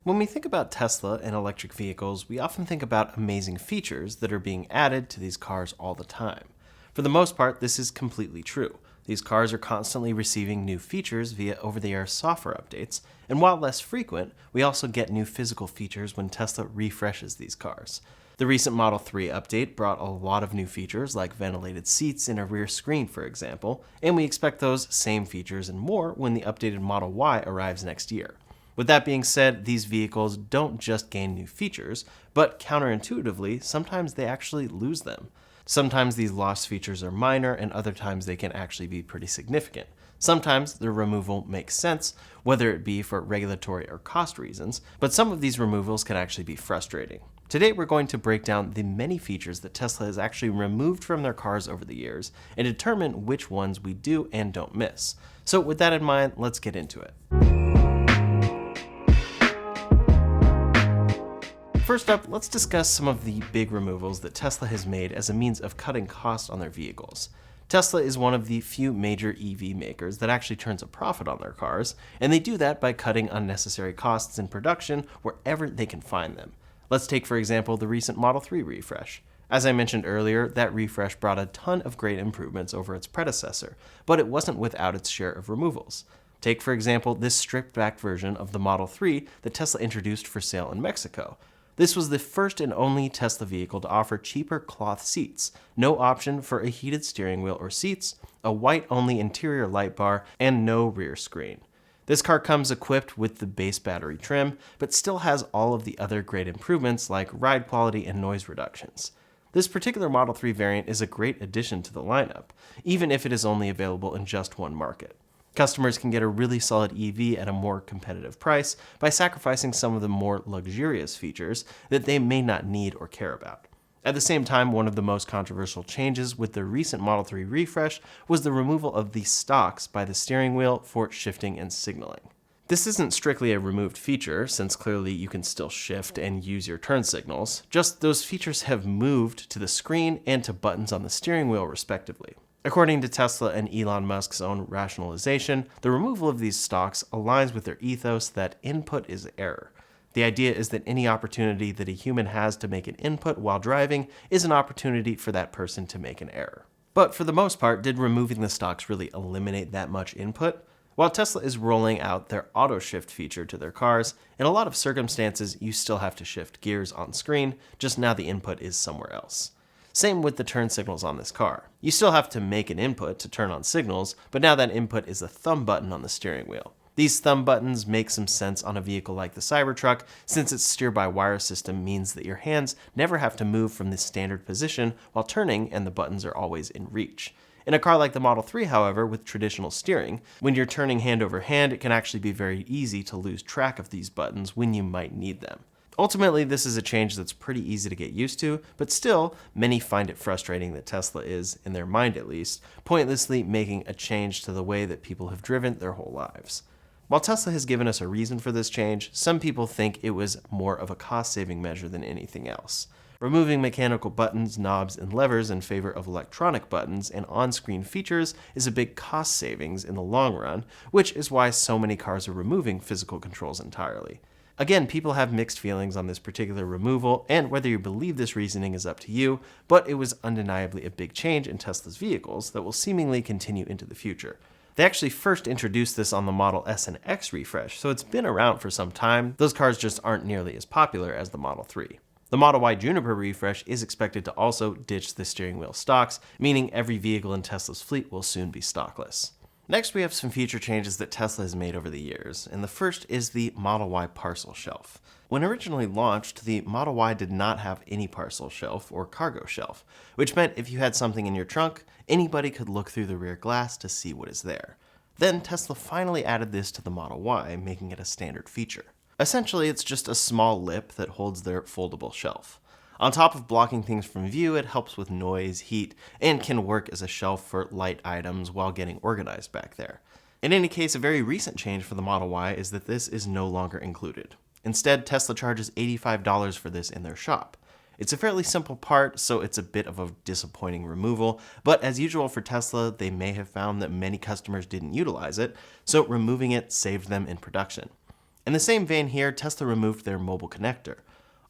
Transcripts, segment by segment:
When we think about Tesla and electric vehicles, we often think about amazing features that are being added to these cars all the time. For the most part, this is completely true. These cars are constantly receiving new features via over-the-air software updates, and while less frequent, we also get new physical features when Tesla refreshes these cars. The recent Model 3 update brought a lot of new features like ventilated seats and a rear screen, for example, and we expect those same features and more when the updated Model Y arrives next year. With that being said, these vehicles don't just gain new features, but counterintuitively, sometimes they actually lose them. Sometimes these lost features are minor, and other times they can actually be pretty significant. Sometimes their removal makes sense, whether it be for regulatory or cost reasons, but some of these removals can actually be frustrating. Today we're going to break down the many features that Tesla has actually removed from their cars over the years and determine which ones we do and don't miss. So with that in mind, let's get into it. First up, let's discuss some of the big removals that Tesla has made as a means of cutting costs on their vehicles. Tesla is one of the few major EV makers that actually turns a profit on their cars, and they do that by cutting unnecessary costs in production wherever they can find them. Let's take, for example, the recent Model 3 refresh. As I mentioned earlier, that refresh brought a ton of great improvements over its predecessor, but it wasn't without its share of removals. Take, for example, this stripped-back version of the Model 3 that Tesla introduced for sale in Mexico. This was the first and only Tesla vehicle to offer cheaper cloth seats, no option for a heated steering wheel or seats, a white-only interior light bar, and no rear screen. This car comes equipped with the base battery trim, but still has all of the other great improvements like ride quality and noise reductions. This particular Model 3 variant is a great addition to the lineup, even if it is only available in just one market. Customers can get a really solid EV at a more competitive price by sacrificing some of the more luxurious features that they may not need or care about. At the same time, one of the most controversial changes with the recent Model 3 refresh was the removal of the stalks by the steering wheel for shifting and signaling. This isn't strictly a removed feature, since clearly you can still shift and use your turn signals, just those features have moved to the screen and to buttons on the steering wheel respectively. According to Tesla and Elon Musk's own rationalization, the removal of these stalks aligns with their ethos that input is error. The idea is that any opportunity that a human has to make an input while driving is an opportunity for that person to make an error. But for the most part, did removing the stalks really eliminate that much input? While Tesla is rolling out their auto shift feature to their cars, in a lot of circumstances you still have to shift gears on screen, just now the input is somewhere else. Same with the turn signals on this car. You still have to make an input to turn on signals, but now that input is a thumb button on the steering wheel. These thumb buttons make some sense on a vehicle like the Cybertruck, since its steer-by-wire system means that your hands never have to move from the standard position while turning and the buttons are always in reach. In a car like the Model 3, however, with traditional steering, when you're turning hand over hand, it can actually be very easy to lose track of these buttons when you might need them. Ultimately, this is a change that's pretty easy to get used to, but still, many find it frustrating that Tesla is, in their mind at least, pointlessly making a change to the way that people have driven their whole lives. While Tesla has given us a reason for this change, some people think it was more of a cost-saving measure than anything else. Removing mechanical buttons, knobs, and levers in favor of electronic buttons and on-screen features is a big cost savings in the long run, which is why so many cars are removing physical controls entirely. Again, people have mixed feelings on this particular removal, and whether you believe this reasoning is up to you, but it was undeniably a big change in Tesla's vehicles that will seemingly continue into the future. They actually first introduced this on the Model S and X refresh, so it's been around for some time. Those cars just aren't nearly as popular as the Model 3. The Model Y Juniper refresh is expected to also ditch the steering wheel stocks, meaning every vehicle in Tesla's fleet will soon be stockless. Next, we have some feature changes that Tesla has made over the years, and the first is the Model Y parcel shelf. When originally launched, the Model Y did not have any parcel shelf or cargo shelf, which meant if you had something in your trunk, anybody could look through the rear glass to see what is there. Then Tesla finally added this to the Model Y, making it a standard feature. Essentially, it's just a small lip that holds their foldable shelf. On top of blocking things from view, it helps with noise, heat, and can work as a shelf for light items while getting organized back there. In any case, a very recent change for the Model Y is that this is no longer included. Instead, Tesla charges $85 for this in their shop. It's a fairly simple part, so it's a bit of a disappointing removal, but as usual for Tesla, they may have found that many customers didn't utilize it, so removing it saved them in production. In the same vein here, Tesla removed their mobile connector.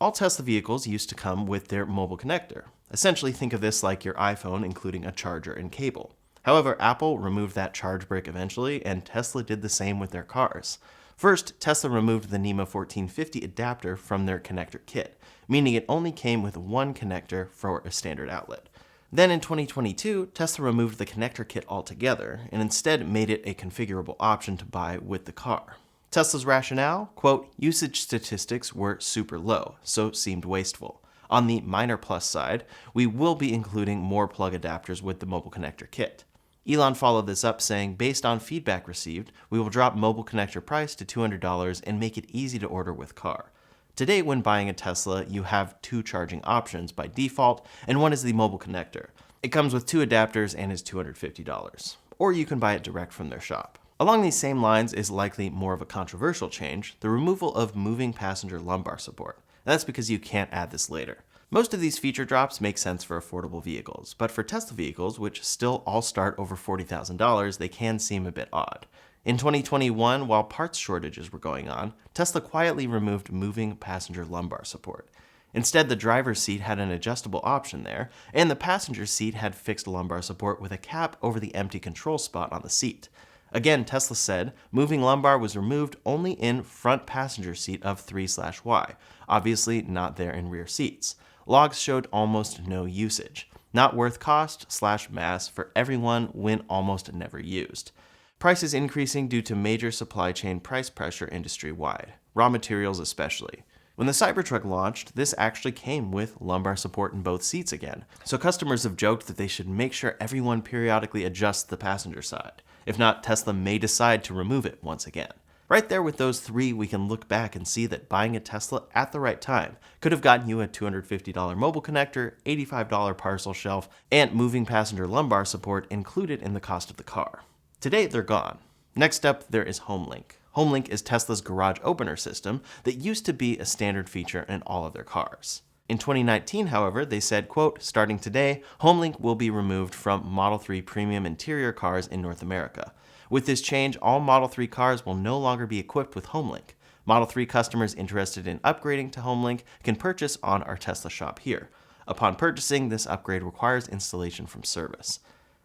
All Tesla vehicles used to come with their mobile connector. Essentially, think of this like your iPhone, including a charger and cable. However, Apple removed that charge brick eventually, and Tesla did the same with their cars. First, Tesla removed the NEMA 1450 adapter from their connector kit, meaning it only came with one connector for a standard outlet. Then in 2022, Tesla removed the connector kit altogether, and instead made it a configurable option to buy with the car. Tesla's rationale? Quote, usage statistics were super low, so seemed wasteful. On the minor plus side, we will be including more plug adapters with the mobile connector kit. Elon followed this up saying, based on feedback received, we will drop mobile connector price to $200 and make it easy to order with car. Today, when buying a Tesla, you have two charging options by default, and one is the mobile connector. It comes with two adapters and is $250. Or you can buy it direct from their shop. Along these same lines is likely more of a controversial change, the removal of moving passenger lumbar support. And that's because you can't add this later. Most of these feature drops make sense for affordable vehicles, but for Tesla vehicles, which still all start over $40,000, they can seem a bit odd. In 2021, while parts shortages were going on, Tesla quietly removed moving passenger lumbar support. Instead, the driver's seat had an adjustable option there, and the passenger seat had fixed lumbar support with a cap over the empty control spot on the seat. Again, Tesla said, moving lumbar was removed only in front passenger seat of S3XY, obviously not there in rear seats. Logs showed almost no usage. Not worth cost/mass for everyone when almost never used. Prices increasing due to major supply chain price pressure industry-wide, raw materials especially. When the Cybertruck launched, this actually came with lumbar support in both seats again, so customers have joked that they should make sure everyone periodically adjusts the passenger side. If not, Tesla may decide to remove it once again. Right there with those three, we can look back and see that buying a Tesla at the right time could have gotten you a $250 mobile connector, $85 parcel shelf, and moving passenger lumbar support included in the cost of the car. Today, they're gone. Next up, there is HomeLink. HomeLink is Tesla's garage opener system that used to be a standard feature in all of their cars. In 2019, however, they said, quote, starting today, HomeLink will be removed from Model 3 premium interior cars in North America. With this change, all Model 3 cars will no longer be equipped with HomeLink. Model 3 customers interested in upgrading to HomeLink can purchase on our Tesla shop here. Upon purchasing, this upgrade requires installation from service.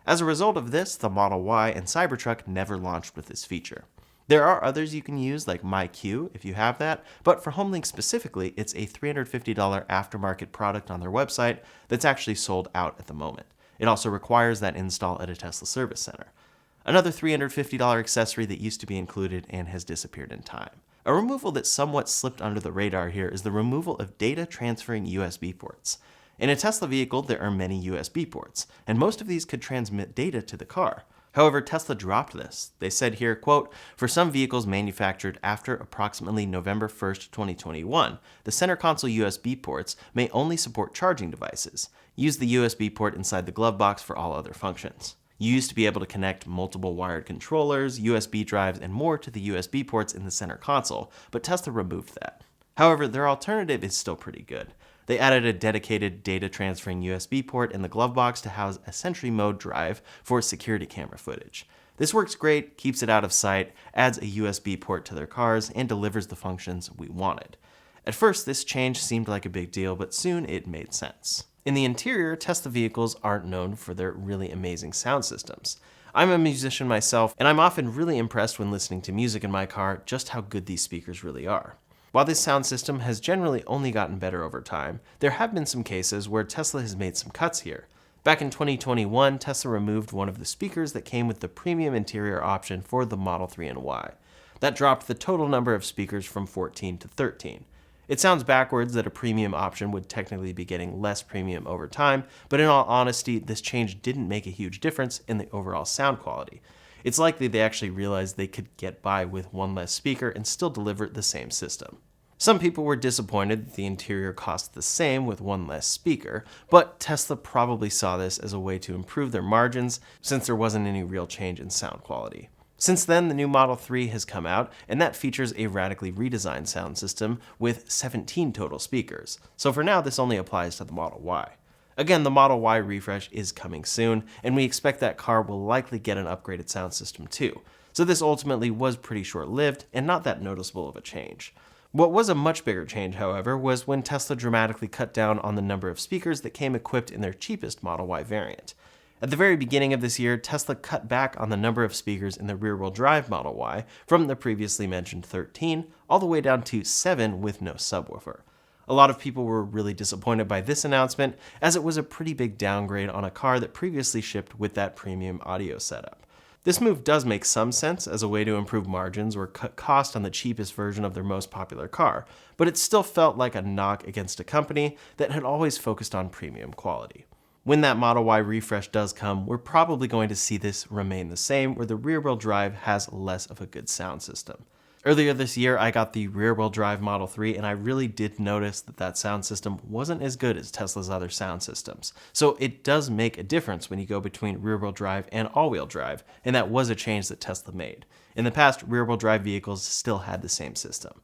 As a result of this, the Model Y and Cybertruck never launched with this feature. There are others you can use, like MyQ, if you have that, but for HomeLink specifically, it's a $350 aftermarket product on their website that's actually sold out at the moment. It also requires that install at a Tesla service center. Another $350 accessory that used to be included and has disappeared in time. A removal that somewhat slipped under the radar here is the removal of data transferring USB ports. In a Tesla vehicle, there are many USB ports, and most of these could transmit data to the car. However, Tesla dropped this. They said here, quote, for some vehicles manufactured after approximately November 1st, 2021, the center console USB ports may only support charging devices. Use the USB port inside the glove box for all other functions. You used to be able to connect multiple wired controllers, USB drives, and more to the USB ports in the center console, but Tesla removed that. However, their alternative is still pretty good. They added a dedicated data transferring USB port in the glove box to house a Sentry Mode drive for security camera footage. This works great, keeps it out of sight, adds a USB port to their cars, and delivers the functions we wanted. At first, this change seemed like a big deal, but soon it made sense. In the interior, Tesla vehicles aren't known for their really amazing sound systems. I'm a musician myself, and I'm often really impressed when listening to music in my car just how good these speakers really are. While this sound system has generally only gotten better over time, there have been some cases where Tesla has made some cuts here. Back in 2021, Tesla removed one of the speakers that came with the premium interior option for the Model 3 and Y. That dropped the total number of speakers from 14 to 13. It sounds backwards that a premium option would technically be getting less premium over time, but in all honesty, this change didn't make a huge difference in the overall sound quality. It's likely they actually realized they could get by with one less speaker and still deliver the same system. Some people were disappointed that the interior cost the same with one less speaker, but Tesla probably saw this as a way to improve their margins since there wasn't any real change in sound quality. Since then, the new Model 3 has come out, and that features a radically redesigned sound system with 17 total speakers. So for now, this only applies to the Model Y. Again, the Model Y refresh is coming soon, and we expect that car will likely get an upgraded sound system too. so this ultimately was pretty short-lived and not that noticeable of a change. What was a much bigger change, however, was when Tesla dramatically cut down on the number of speakers that came equipped in their cheapest Model Y variant. At the very beginning of this year, Tesla cut back on the number of speakers in the rear-wheel drive Model Y from the previously mentioned 13 all the way down to 7 with no subwoofer. A lot of people were really disappointed by this announcement, as it was a pretty big downgrade on a car that previously shipped with that premium audio setup. This move does make some sense as a way to improve margins or cut cost on the cheapest version of their most popular car, but it still felt like a knock against a company that had always focused on premium quality. When that Model Y refresh does come, we're probably going to see this remain the same, where the rear-wheel drive has less of a good sound system. Earlier this year, I got the rear-wheel drive Model 3, and I really did notice that sound system wasn't as good as Tesla's other sound systems. So it does make a difference when you go between rear-wheel drive and all-wheel drive, and that was a change that Tesla made. In the past, rear-wheel drive vehicles still had the same system.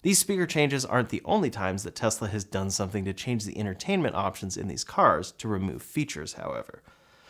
These speaker changes aren't the only times that Tesla has done something to change the entertainment options in these cars to remove features, however.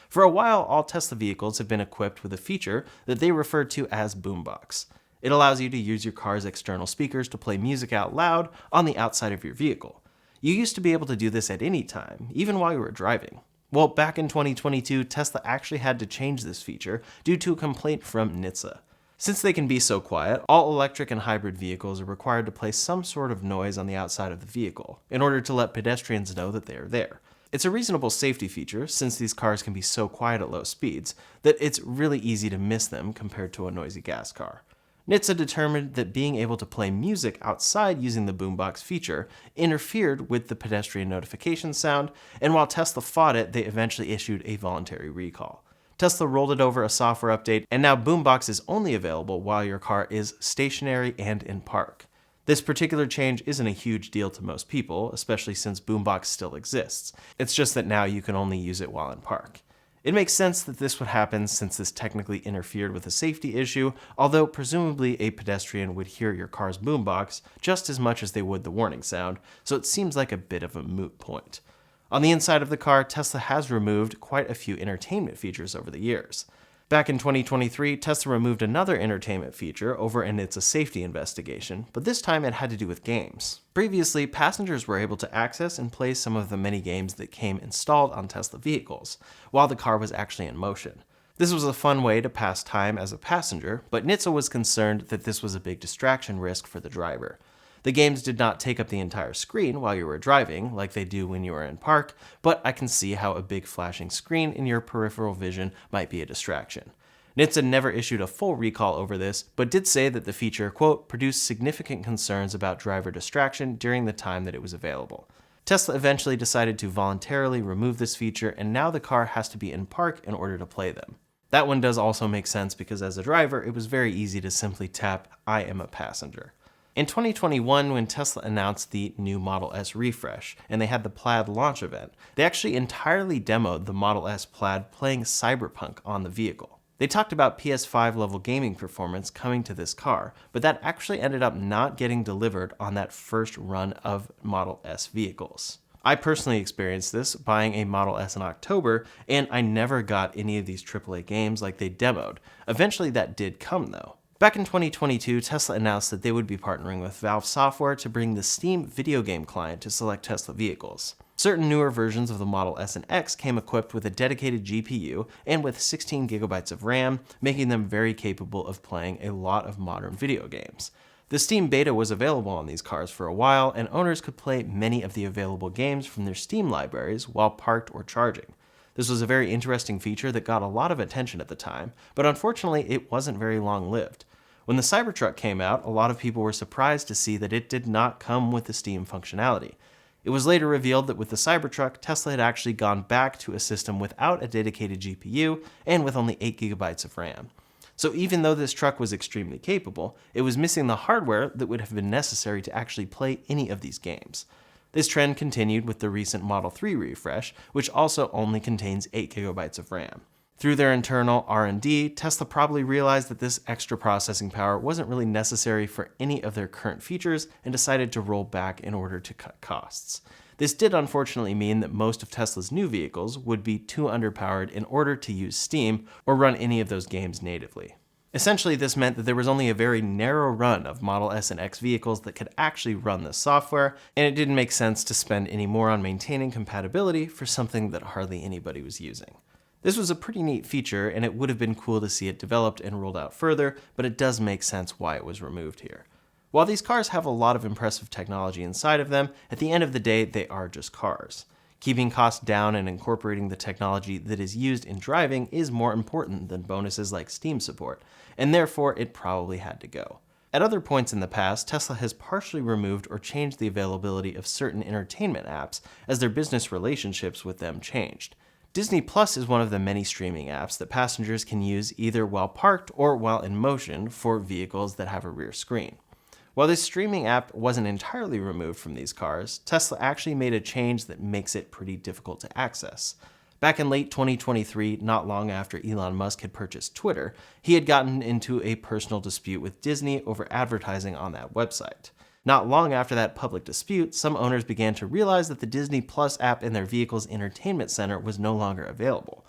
For a while, all Tesla vehicles have been equipped with a feature that they refer to as Boombox. It allows you to use your car's external speakers to play music out loud on the outside of your vehicle. You used to be able to do this at any time, even while you were driving. Well, back in 2022, Tesla actually had to change this feature due to a complaint from NHTSA. Since they can be so quiet, all electric and hybrid vehicles are required to play some sort of noise on the outside of the vehicle in order to let pedestrians know that they are there. It's a reasonable safety feature, since these cars can be so quiet at low speeds that it's really easy to miss them compared to a noisy gas car. NHTSA determined that being able to play music outside using the Boombox feature interfered with the pedestrian notification sound, and while Tesla fought it, they eventually issued a voluntary recall. Tesla rolled it over a software update, and now Boombox is only available while your car is stationary and in park. This particular change isn't a huge deal to most people, especially since Boombox still exists. It's just that now you can only use it while in park. It makes sense that this would happen since this technically interfered with a safety issue, although presumably a pedestrian would hear your car's boombox just as much as they would the warning sound, so it seems like a bit of a moot point. On the inside of the car, Tesla has removed quite a few entertainment features over the years. Back in 2023, Tesla removed another entertainment feature over in its safety investigation, but this time it had to do with games. Previously, passengers were able to access and play some of the many games that came installed on Tesla vehicles, while the car was actually in motion. This was a fun way to pass time as a passenger, but NHTSA was concerned that this was a big distraction risk for the driver. The games did not take up the entire screen while you were driving, like they do when you are in park, but I can see how a big flashing screen in your peripheral vision might be a distraction. NHTSA never issued a full recall over this, but did say that the feature, quote, produced significant concerns about driver distraction during the time that it was available. Tesla eventually decided to voluntarily remove this feature, and now the car has to be in park in order to play them. That one does also make sense because as a driver, it was very easy to simply tap, "I am a passenger." In 2021, when Tesla announced the new Model S refresh, and they had the Plaid launch event, they actually entirely demoed the Model S Plaid playing Cyberpunk on the vehicle. They talked about PS5 level gaming performance coming to this car, but that actually ended up not getting delivered on that first run of Model S vehicles. I personally experienced this buying a Model S in October, and I never got any of these AAA games like they demoed. Eventually that did come though. Back in 2022, Tesla announced that they would be partnering with Valve Software to bring the Steam video game client to select Tesla vehicles. Certain newer versions of the Model S and X came equipped with a dedicated GPU and with 16 gigabytes of RAM, making them very capable of playing a lot of modern video games. The Steam beta was available on these cars for a while, and owners could play many of the available games from their Steam libraries while parked or charging. This was a very interesting feature that got a lot of attention at the time, but unfortunately it wasn't very long-lived. When the Cybertruck came out, a lot of people were surprised to see that it did not come with the Steam functionality. It was later revealed that with the Cybertruck, Tesla had actually gone back to a system without a dedicated GPU and with only 8 gigabytes of RAM. So even though this truck was extremely capable, it was missing the hardware that would have been necessary to actually play any of these games. This trend continued with the recent Model 3 refresh, which also only contains 8 gigabytes of RAM. Through their internal R&D, Tesla probably realized that this extra processing power wasn't really necessary for any of their current features and decided to roll back in order to cut costs. This did unfortunately mean that most of Tesla's new vehicles would be too underpowered in order to use Steam or run any of those games natively. Essentially, this meant that there was only a very narrow run of Model S and X vehicles that could actually run this software, and it didn't make sense to spend any more on maintaining compatibility for something that hardly anybody was using. This was a pretty neat feature, and it would have been cool to see it developed and rolled out further, but it does make sense why it was removed here. While these cars have a lot of impressive technology inside of them, at the end of the day, they are just cars. Keeping costs down and incorporating the technology that is used in driving is more important than bonuses like Steam support, and therefore it probably had to go. At other points in the past, Tesla has partially removed or changed the availability of certain entertainment apps as their business relationships with them changed. Disney Plus is one of the many streaming apps that passengers can use either while parked or while in motion for vehicles that have a rear screen. While this streaming app wasn't entirely removed from these cars, Tesla actually made a change that makes it pretty difficult to access. Back in late 2023, not long after Elon Musk had purchased Twitter, he had gotten into a personal dispute with Disney over advertising on that website. Not long after that public dispute, some owners began to realize that the Disney Plus app in their vehicle's entertainment center was no longer available.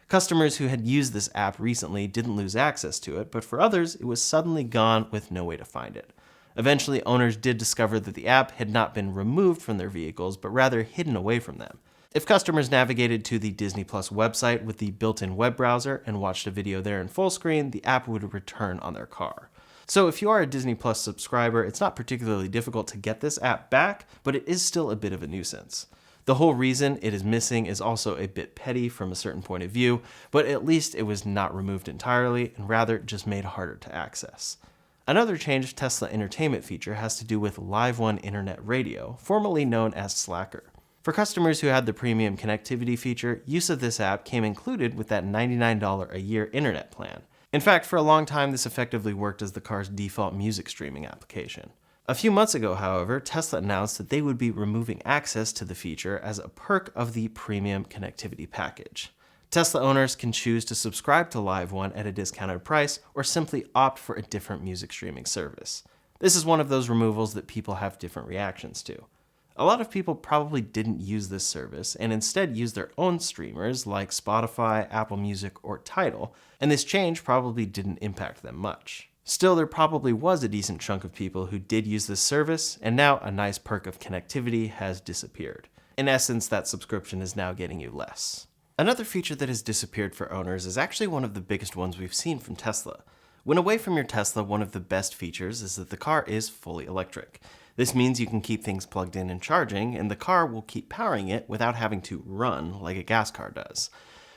Customers who had used this app recently didn't lose access to it, but for others, it was suddenly gone with no way to find it. Eventually, owners did discover that the app had not been removed from their vehicles, but rather hidden away from them. If customers navigated to the Disney Plus website with the built-in web browser and watched a video there in full screen, the app would return on their car. So if you are a Disney Plus subscriber, it's not particularly difficult to get this app back, but it is still a bit of a nuisance. The whole reason it is missing is also a bit petty from a certain point of view, but at least it was not removed entirely and rather just made harder to access. Another changed Tesla entertainment feature has to do with Live One Internet Radio, formerly known as Slacker. For customers who had the premium connectivity feature, use of this app came included with that $99 a year internet plan. In fact, for a long time, this effectively worked as the car's default music streaming application. A few months ago, however, Tesla announced that they would be removing access to the feature as a perk of the premium connectivity package. Tesla owners can choose to subscribe to Live One at a discounted price or simply opt for a different music streaming service. This is one of those removals that people have different reactions to. A lot of people probably didn't use this service and instead used their own streamers like Spotify, Apple Music, or Tidal, and this change probably didn't impact them much. Still, there probably was a decent chunk of people who did use this service, and now a nice perk of connectivity has disappeared. In essence, that subscription is now getting you less. Another feature that has disappeared for owners is actually one of the biggest ones we've seen from Tesla. When away from your Tesla, one of the best features is that the car is fully electric. This means you can keep things plugged in and charging, and the car will keep powering it without having to run like a gas car does.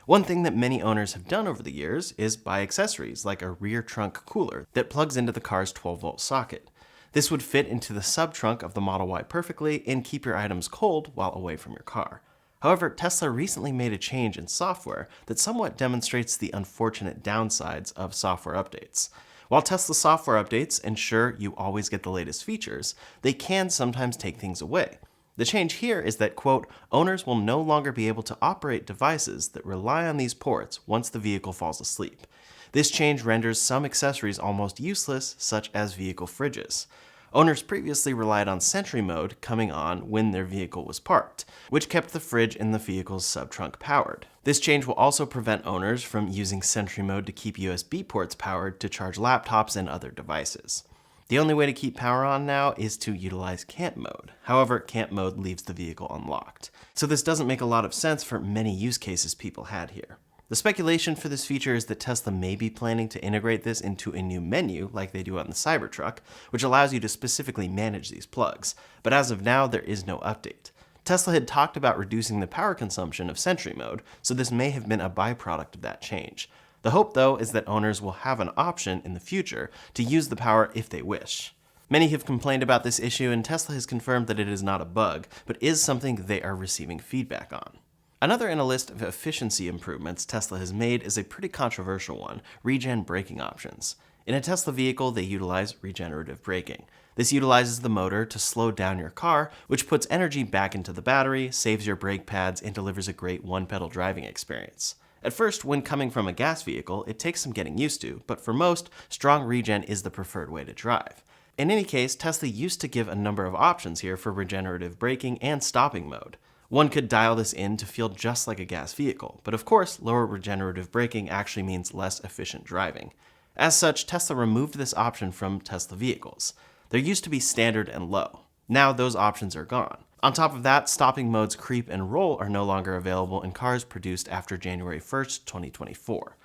One thing that many owners have done over the years is buy accessories like a rear trunk cooler that plugs into the car's 12-volt socket. This would fit into the sub-trunk of the Model Y perfectly and keep your items cold while away from your car. However, Tesla recently made a change in software that somewhat demonstrates the unfortunate downsides of software updates. While Tesla software updates ensure you always get the latest features, they can sometimes take things away. The change here is that, quote, owners will no longer be able to operate devices that rely on these ports once the vehicle falls asleep. This change renders some accessories almost useless, such as vehicle fridges. Owners previously relied on Sentry mode coming on when their vehicle was parked, which kept the fridge in the vehicle's sub-trunk powered. This change will also prevent owners from using Sentry mode to keep USB ports powered to charge laptops and other devices. The only way to keep power on now is to utilize camp mode. However, camp mode leaves the vehicle unlocked. So this doesn't make a lot of sense for many use cases people had here. The speculation for this feature is that Tesla may be planning to integrate this into a new menu like they do on the Cybertruck, which allows you to specifically manage these plugs. But as of now, there is no update. Tesla had talked about reducing the power consumption of Sentry mode, so this may have been a byproduct of that change. The hope, though, is that owners will have an option in the future to use the power if they wish. Many have complained about this issue, and Tesla has confirmed that it is not a bug, but is something they are receiving feedback on. Another in a list of efficiency improvements Tesla has made is a pretty controversial one, Regen braking options. In a Tesla vehicle, they utilize regenerative braking. This utilizes the motor to slow down your car, which puts energy back into the battery, saves your brake pads, and delivers a great one-pedal driving experience. At first, when coming from a gas vehicle, it takes some getting used to, but for most, strong regen is the preferred way to drive. In any case, Tesla used to give a number of options here for regenerative braking and stopping mode. One could dial this in to feel just like a gas vehicle, but of course, lower regenerative braking actually means less efficient driving. As such, Tesla removed this option from Tesla vehicles. There used to be standard and low. Now those options are gone. On top of that, stopping modes creep and roll are no longer available in cars produced after January 1st, 2024.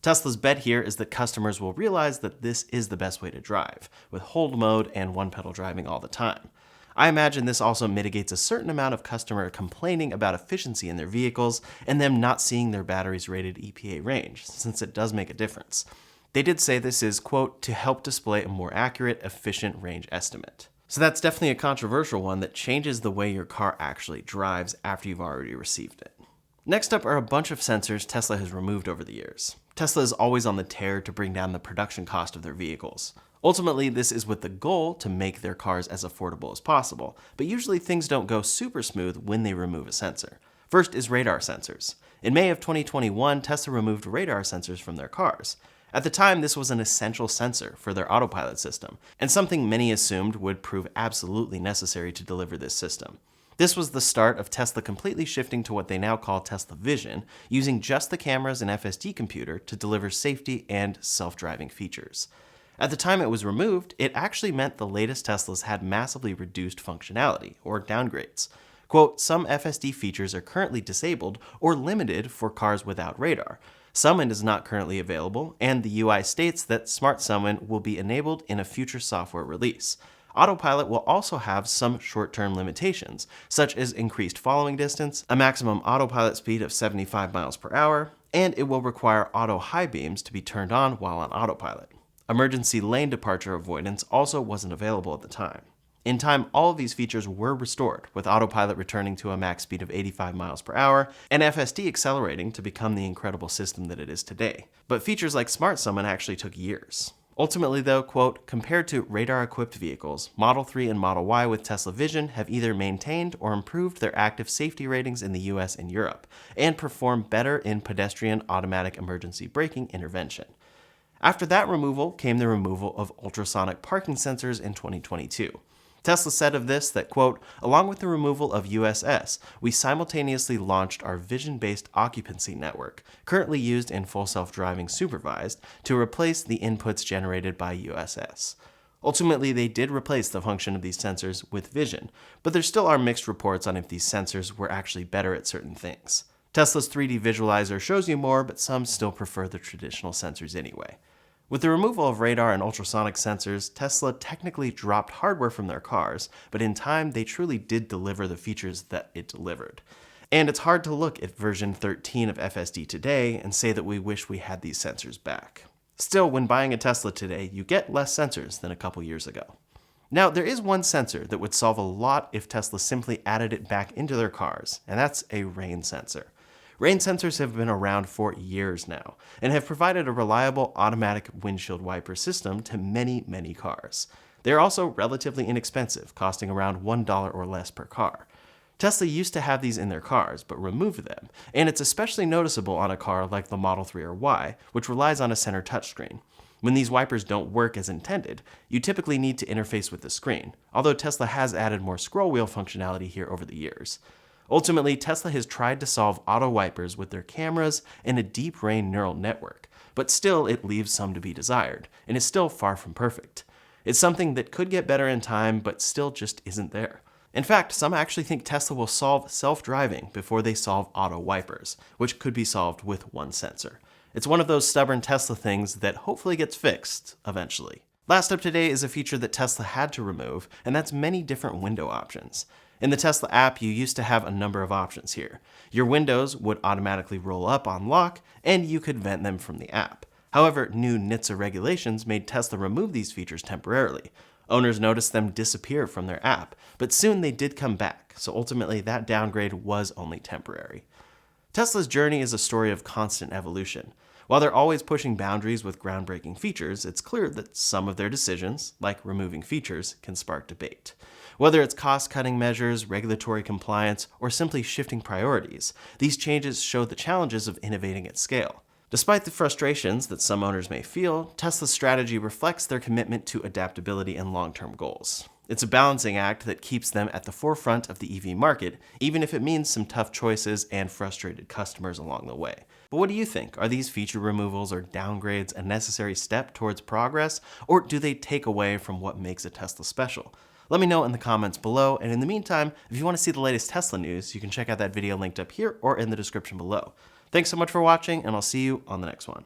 Tesla's bet here is that customers will realize that this is the best way to drive, with hold mode and one-pedal driving all the time. I imagine this also mitigates a certain amount of customer complaining about efficiency in their vehicles and them not seeing their battery's rated EPA range, since it does make a difference. They did say this is, quote, to help display a more accurate, efficient range estimate. So that's definitely a controversial one that changes the way your car actually drives after you've already received it. Next up are a bunch of sensors Tesla has removed over the years. Tesla is always on the tear to bring down the production cost of their vehicles. Ultimately, this is with the goal to make their cars as affordable as possible, but usually things don't go super smooth when they remove a sensor. First is radar sensors. In May of 2021, Tesla removed radar sensors from their cars. At the time, this was an essential sensor for their autopilot system, and something many assumed would prove absolutely necessary to deliver this system. This was the start of Tesla completely shifting to what they now call Tesla Vision, using just the cameras and FSD computer to deliver safety and self-driving features. At the time it was removed, it actually meant the latest Teslas had massively reduced functionality, or downgrades. Quote, some FSD features are currently disabled or limited for cars without radar. Summon is not currently available, and the UI states that Smart Summon will be enabled in a future software release. Autopilot will also have some short-term limitations, such as increased following distance, a maximum autopilot speed of 75 miles per hour, and it will require auto high beams to be turned on while on autopilot. Emergency lane departure avoidance also wasn't available at the time. In time, all of these features were restored, with autopilot returning to a max speed of 85 miles per hour, and FSD accelerating to become the incredible system that it is today. But features like Smart Summon actually took years. Ultimately though, quote, compared to radar-equipped vehicles, Model 3 and Model Y with Tesla Vision have either maintained or improved their active safety ratings in the US and Europe, and perform better in pedestrian automatic emergency braking intervention. After that removal came the removal of ultrasonic parking sensors in 2022. Tesla said of this that, quote, along with the removal of USS, we simultaneously launched our vision-based occupancy network, currently used in full self-driving supervised, to replace the inputs generated by USS. Ultimately, they did replace the function of these sensors with vision, but there still are mixed reports on if these sensors were actually better at certain things. Tesla's 3D visualizer shows you more, but some still prefer the traditional sensors anyway. With the removal of radar and ultrasonic sensors, Tesla technically dropped hardware from their cars, but in time they truly did deliver the features that it delivered. And it's hard to look at version 13 of FSD today and say that we wish we had these sensors back. Still, when buying a Tesla today, you get less sensors than a couple years ago. Now, there is one sensor that would solve a lot if Tesla simply added it back into their cars, and that's a rain sensor. Rain sensors have been around for years now, and have provided a reliable automatic windshield wiper system to many, many cars. They are also relatively inexpensive, costing around $1 or less per car. Tesla used to have these in their cars, but removed them, and it's especially noticeable on a car like the Model 3 or Y, which relies on a center touchscreen. When these wipers don't work as intended, you typically need to interface with the screen, although Tesla has added more scroll wheel functionality here over the years. Ultimately, Tesla has tried to solve auto wipers with their cameras and a deep rain neural network, but still it leaves some to be desired, and is still far from perfect. It's something that could get better in time, but still just isn't there. In fact, some actually think Tesla will solve self-driving before they solve auto wipers, which could be solved with one sensor. It's one of those stubborn Tesla things that hopefully gets fixed eventually. Last up today is a feature that Tesla had to remove, and that's many different window options. In the Tesla app, you used to have a number of options here. Your windows would automatically roll up on lock, and you could vent them from the app. However, new NHTSA regulations made Tesla remove these features temporarily. Owners noticed them disappear from their app, but soon they did come back, so ultimately that downgrade was only temporary. Tesla's journey is a story of constant evolution. While they're always pushing boundaries with groundbreaking features, it's clear that some of their decisions, like removing features, can spark debate. Whether it's cost-cutting measures, regulatory compliance, or simply shifting priorities, these changes show the challenges of innovating at scale. Despite the frustrations that some owners may feel, Tesla's strategy reflects their commitment to adaptability and long-term goals. It's a balancing act that keeps them at the forefront of the EV market, even if it means some tough choices and frustrated customers along the way. But what do you think? Are these feature removals or downgrades a necessary step towards progress, or do they take away from what makes a Tesla special? Let me know in the comments below, and in the meantime, if you want to see the latest Tesla news, you can check out that video linked up here or in the description below. Thanks so much for watching, and I'll see you on the next one.